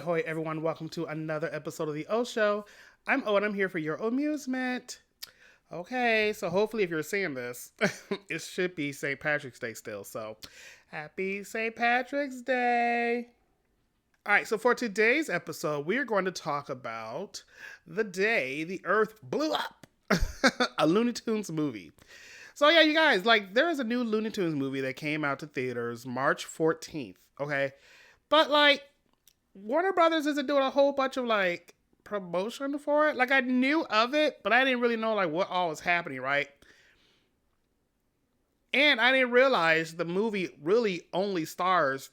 ahoy, everyone. Welcome to another episode of The O Show. I'm O and I'm here for your amusement. Okay, so hopefully if you're seeing this, it should be St. Patrick's Day still. So happy St. Patrick's Day. All right, so for today's episode, we are going to talk about the day the Earth blew up. A Looney Tunes movie. So yeah, you guys, there is a new Looney Tunes movie that came out to theaters March 14th, okay? But Warner Brothers isn't doing a whole bunch of promotion for it. I knew of it, but I didn't really know what all was happening, right? And I didn't realize the movie really only stars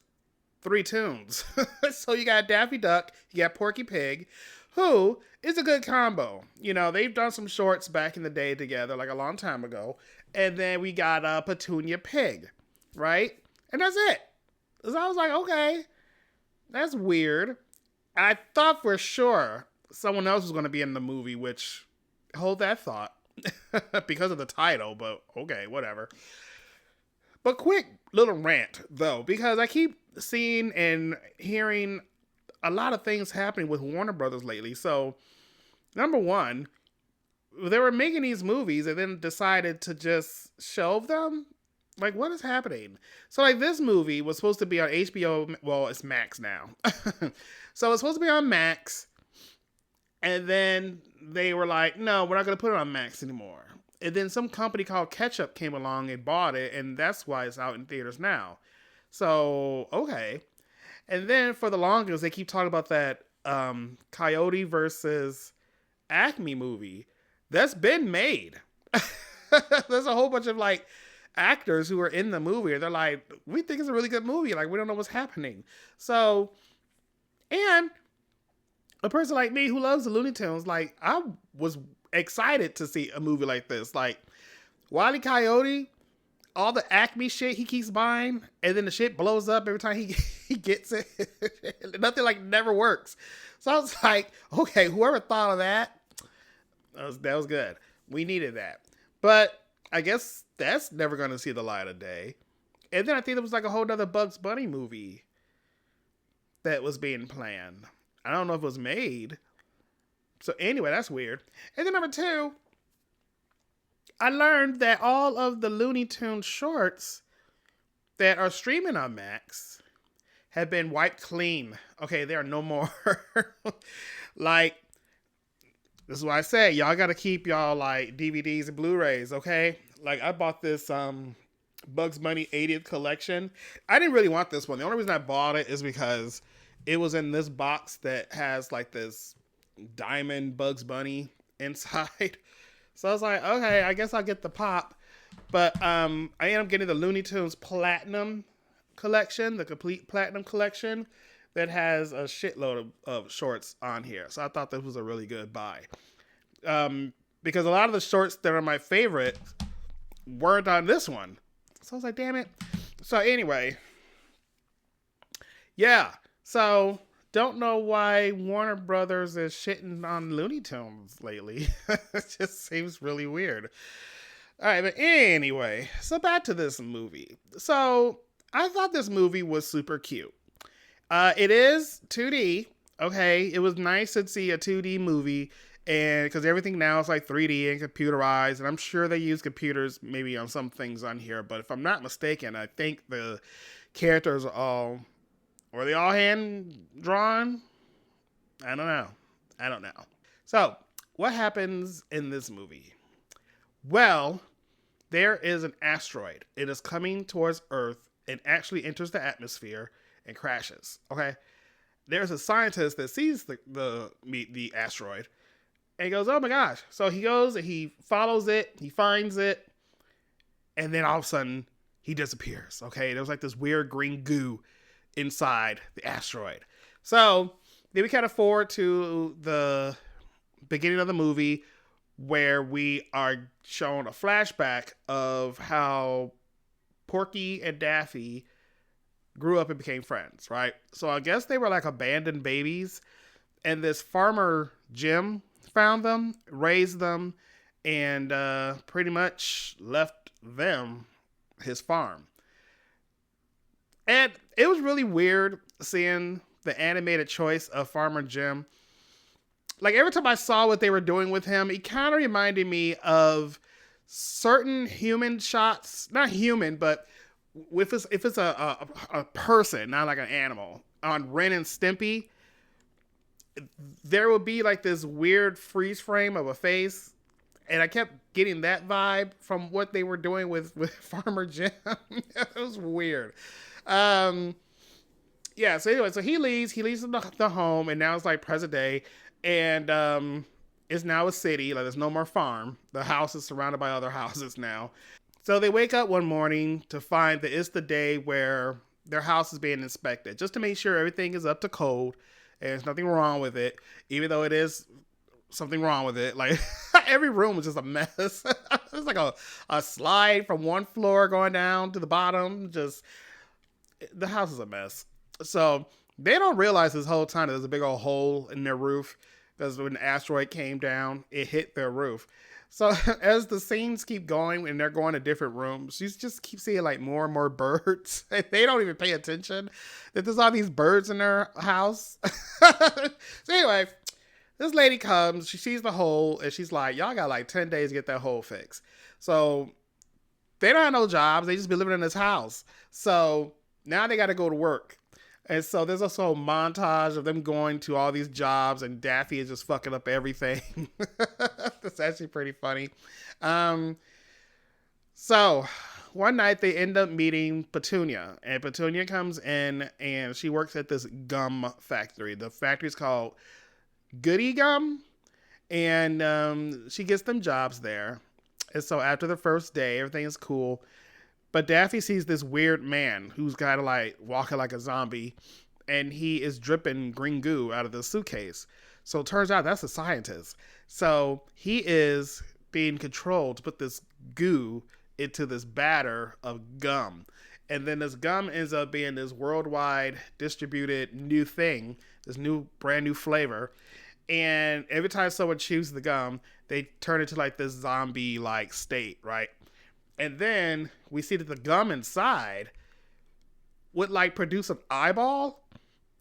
3 tunes. So you got Daffy Duck, you got Porky Pig, who is a good combo. You know, they've done some shorts back in the day together, a long time ago. And then we got Petunia Pig, right? And that's it. So I was like, okay, that's weird. I thought for sure someone else was going to be in the movie, which, hold that thought, because of the title, but okay, whatever. But quick little rant, though, because I keep seeing and hearing a lot of things happening with Warner Brothers lately. So, number one, they were making these movies and then decided to just shelve them. What is happening? So, this movie was supposed to be on HBO. Well, it's Max now. So, it's supposed to be on Max. And then they were like, no, we're not going to put it on Max anymore. And then some company called Ketchup came along and bought it. And that's why it's out in theaters now. So, okay. And then for the longest, they keep talking about that Coyote versus Acme movie that's been made. There's a whole bunch of actors who are in the movie. They're like, we think it's a really good movie. We don't know what's happening. So, and a person like me who loves the Looney Tunes, I was excited to see a movie like this. Wile E. Coyote, all the Acme shit he keeps buying, and then the shit blows up every time he gets it. Nothing never works. So I was like, okay, whoever thought of that, that was good. We needed that. But I guess that's never going to see the light of day. And then I think there was a whole other Bugs Bunny movie that was being planned. I don't know if it was made. So anyway, that's weird. And then number 2, I learned that all of the Looney Tunes shorts that are streaming on Max have been wiped clean. Okay, there are no more. This is why I say, y'all got to keep y'all DVDs and Blu-rays, okay? I bought this Bugs Bunny 80th collection. I didn't really want this one. The only reason I bought it is because it was in this box that has this diamond Bugs Bunny inside. So I was like, okay, I guess I'll get the pop. But I ended up getting the Looney Tunes Platinum collection, the complete Platinum collection that has a shitload of shorts on here. So I thought this was a really good buy. Because a lot of the shorts that are my favorite weren't on this one. So I was like, damn it. So anyway, yeah. So don't know why Warner Brothers is shitting on Looney Tunes lately. It just seems really weird. All right, but anyway, so back to this movie. So I thought this movie was super cute. It is 2D. Okay, it was nice to see a 2D movie, and because everything now is 3D and computerized, and I'm sure they use computers maybe on some things on here. But if I'm not mistaken, I think the characters are all. Were they all hand drawn? I don't know. So, what happens in this movie? Well, there is an asteroid. It is coming towards Earth and actually enters the atmosphere and crashes. Okay? There's a scientist that sees the asteroid and he goes, oh my gosh. So he goes and he follows it, he finds it, and then all of a sudden he disappears. Okay? There was this weird green goo inside the asteroid. So then we kind of forward to the beginning of the movie where we are shown a flashback of how Porky and Daffy grew up and became friends, right? So I guess they were abandoned babies, and this farmer Jim found them, raised them, and pretty much left them his farm. And it was really weird seeing the animated choice of Farmer Jim. Like every time I saw what they were doing with him, he kind of reminded me of certain human shots. Not human, but if it's a person, not like an animal, on Ren and Stimpy, there would be like this weird freeze frame of a face. And I kept getting that vibe from what they were doing with Farmer Jim. It was weird. Yeah, so anyway, so he leaves the home, and now it's like present day, and it's now a city. Like there's no more farm. The house is surrounded by other houses now. So they wake up one morning to find that it's the day where their house is being inspected, just to make sure everything is up to code and there's nothing wrong with it, even though it is something wrong with it. Like every room was just a mess. It's like a slide from one floor going down to the bottom. Just the house is a mess. So they don't realize this whole time that there's a big old hole in their roof, because when the asteroid came down, it hit their roof. So as the scenes keep going and they're going to different rooms, you just keep seeing like more and more birds. They don't even pay attention that there's all these birds in their house. So anyway, this lady comes, she sees the hole, and she's like, y'all got like 10 days to get that hole fixed. So they don't have no jobs. They just be living in this house. So now they got to go to work. And so there's also a montage of them going to all these jobs, and Daffy is just fucking up everything. That's actually pretty funny. So one night they end up meeting Petunia, and Petunia comes in and she works at this gum factory. The factory's called Goody Gum, and she gets them jobs there. And so after the first day, everything is cool. But Daffy sees this weird man who's kind of like walking like a zombie, and he is dripping green goo out of the suitcase. So it turns out that's a scientist. So he is being controlled to put this goo into this batter of gum. And then this gum ends up being this worldwide distributed new thing, this new brand new flavor. And every time someone chews the gum, they turn into like this zombie like state, right? And then we see that the gum inside would like produce an eyeball,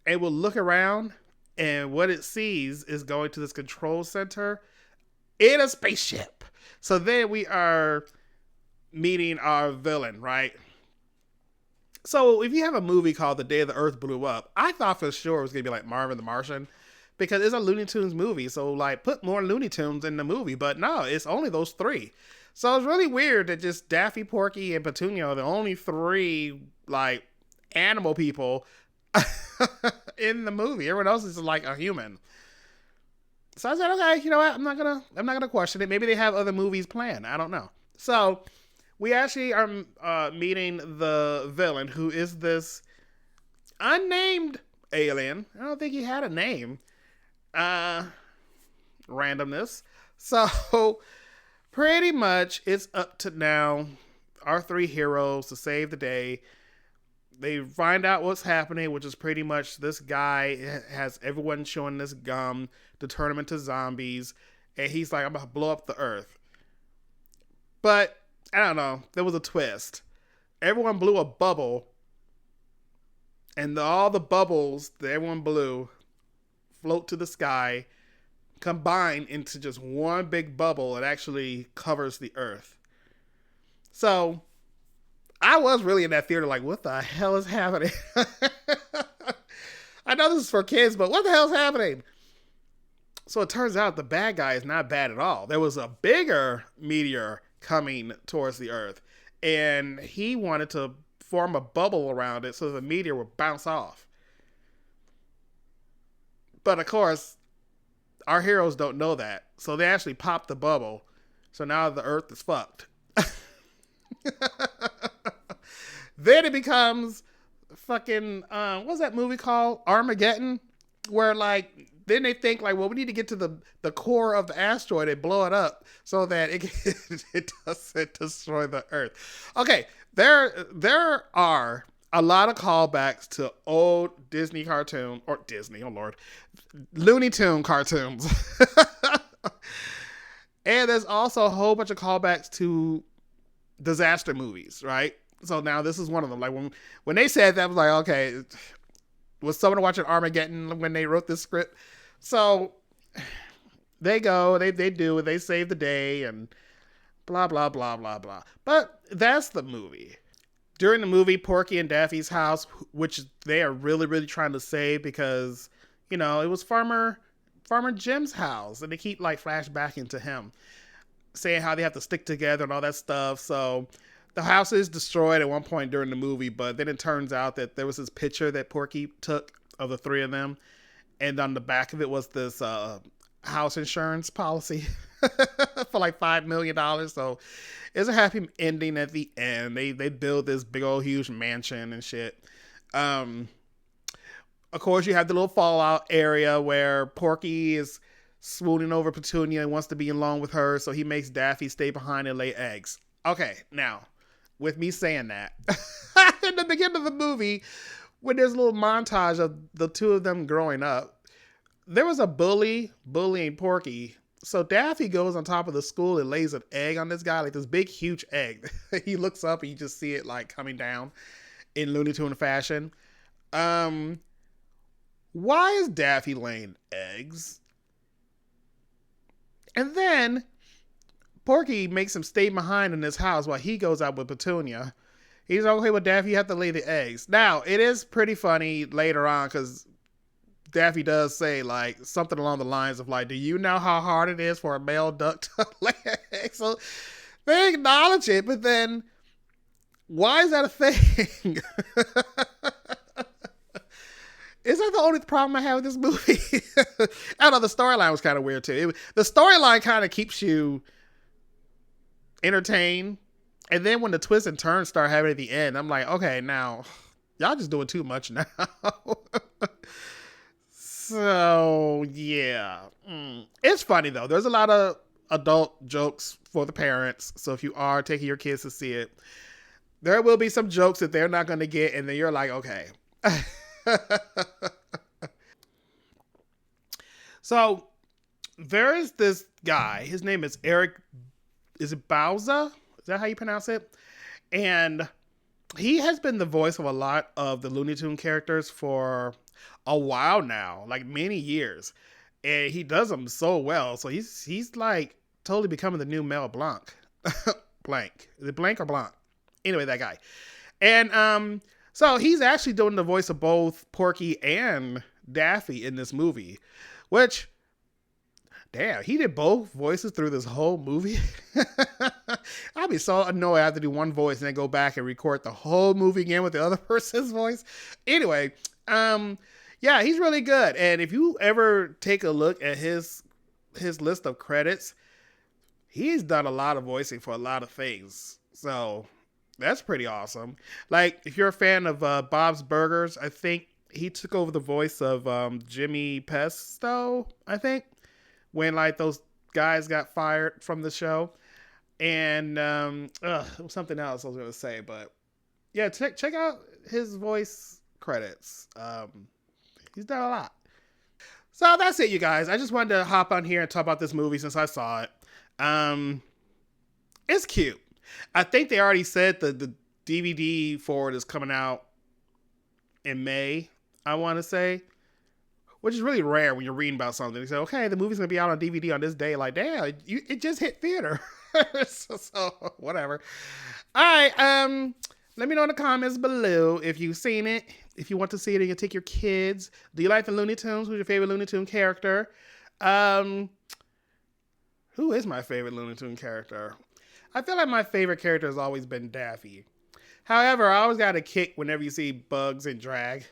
and will look around, and what it sees is going to this control center in a spaceship. So then we are meeting our villain, right? So if you have a movie called The Day the Earth Blew Up, I thought for sure it was going to be like Marvin the Martian, because it's a Looney Tunes movie. So like put more Looney Tunes in the movie, but no, it's only those three. So it's really weird that just Daffy, Porky, and Petunia are the only three like animal people in the movie. Everyone else is like a human. So I said, okay, you know what? I'm not gonna question it. Maybe they have other movies planned. I don't know. So we actually are meeting the villain, who is this unnamed alien. I don't think he had a name. Randomness. So pretty much it's up to now our three heroes to save the day. They find out what's happening, which is pretty much this guy has everyone chewing this gum to turn them into zombies. And he's like, I'm going to blow up the earth. But I don't know. There was a twist. Everyone blew a bubble. And all the bubbles that everyone blew float to the sky, combine into just one big bubble that actually covers the earth. So I was really in that theater like, what the hell is happening? I know this is for kids, but what the hell is happening? So it turns out the bad guy is not bad at all. There was a bigger meteor coming towards the earth, and he wanted to form a bubble around it so the meteor would bounce off. But of course, our heroes don't know that. So they actually popped the bubble. So now the earth is fucked. Then it becomes fucking, what's that movie called? Armageddon? Where like, then they think like, well, we need to get to the core of the asteroid and blow it up so that it doesn't destroy the earth. Okay, there are a lot of callbacks to old Disney cartoon, or Disney, oh Lord, Looney Tune cartoons. And there's also a whole bunch of callbacks to disaster movies, right? So now this is one of them. Like when they said that, I was like, okay, Was someone watching Armageddon when they wrote this script? So they go, they do it, they save the day, and blah blah blah blah blah. But that's the movie. During the movie, Porky and Daffy's house, which they are really really trying to save because it was Farmer Jim's house, and they keep like flashbacking to him, saying how they have to stick together and all that stuff. So the house is destroyed at one point during the movie, but then it turns out that there was this picture that Porky took of the three of them, and on the back of it was this house insurance policy for like $5 million. So it's a happy ending at the end. They build this big old huge mansion and shit. Of course, you have the little fallout area where Porky is swooning over Petunia and wants to be alone with her, so he makes Daffy stay behind and lay eggs. Okay, now, with me saying that, in the beginning of the movie, when there's a little montage of the two of them growing up, there was a bullying Porky. So Daffy goes on top of the school and lays an egg on this guy, like this big, huge egg. He looks up and you just see it like coming down in Looney Tune fashion. Why is Daffy laying eggs? And then Porky makes him stay behind in his house while he goes out with Petunia. He's okay with Daffy, you have to lay the eggs. Now, it is pretty funny later on because Daffy does say like something along the lines of like, do you know how hard it is for a male duck to lay eggs? So they acknowledge it, but then why is that a thing? Is that the only problem I have with this movie? I don't know, the storyline was kind of weird too. The storyline kind of keeps you entertained. And then when the twists and turns start happening at the end, I'm like, okay, now, y'all just doing too much now. So, yeah. It's funny, though. There's a lot of adult jokes for the parents. So if you are taking your kids to see it, there will be some jokes that they're not going to get. And then you're like, okay. So there is this guy. His name is Eric. Is it Bauza? Is that how you pronounce it? And he has been the voice of a lot of the Looney Tune characters for a while now, like many years. And he does them so well. So he's like totally becoming the new Mel Blanc. Blanc. Is it Blanc or Blanc? Anyway, that guy. And so he's actually doing the voice of both Porky and Daffy in this movie, which, damn, he did both voices through this whole movie. I'd be so annoyed I have to do one voice and then go back and record the whole movie again with the other person's voice. Anyway, yeah, he's really good. And if you ever take a look at his list of credits, he's done a lot of voicing for a lot of things. So that's pretty awesome. Like, if you're a fan of Bob's Burgers, I think he took over the voice of Jimmy Pesto, I think, when like those guys got fired from the show. And it was something else I was going to say, but yeah, check out his voice credits. He's done a lot. So that's it, you guys. I just wanted to hop on here and talk about this movie since I saw it. It's cute. I think they already said the DVD for it is coming out in May, I want to say. Which is really rare when you're reading about something. They say, okay, the movie's going to be out on DVD on this day. Like, damn, it just hit theater. so, whatever. All right. Let me know in the comments below if you've seen it. If you want to see it, you can take your kids. Do you like the Looney Tunes? Who's your favorite Looney Tune character? Who is my favorite Looney Tune character? I feel like my favorite character has always been Daffy. However, I always got a kick whenever you see Bugs in drag.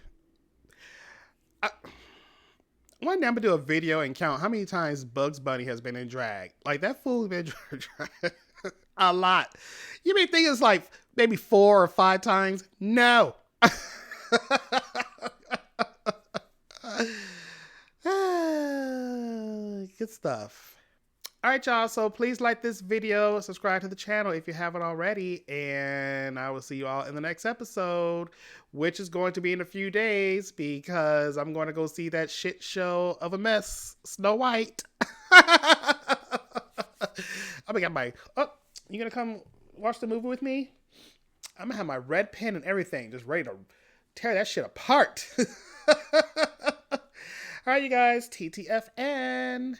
One day I'm going to do a video and count how many times Bugs Bunny has been in drag. Like, that fool's been in drag a lot. You may think it's like maybe 4 or 5 times. No. Good stuff. All right, y'all. So please like this video, subscribe to the channel if you haven't already, and I will see you all in the next episode, which is going to be in a few days because I'm going to go see that shit show of a mess, Snow White. I'm gonna get my. Oh, you gonna come watch the movie with me? I'm gonna have my red pen and everything, just ready to Tear that shit apart. All right, you guys, TTFN.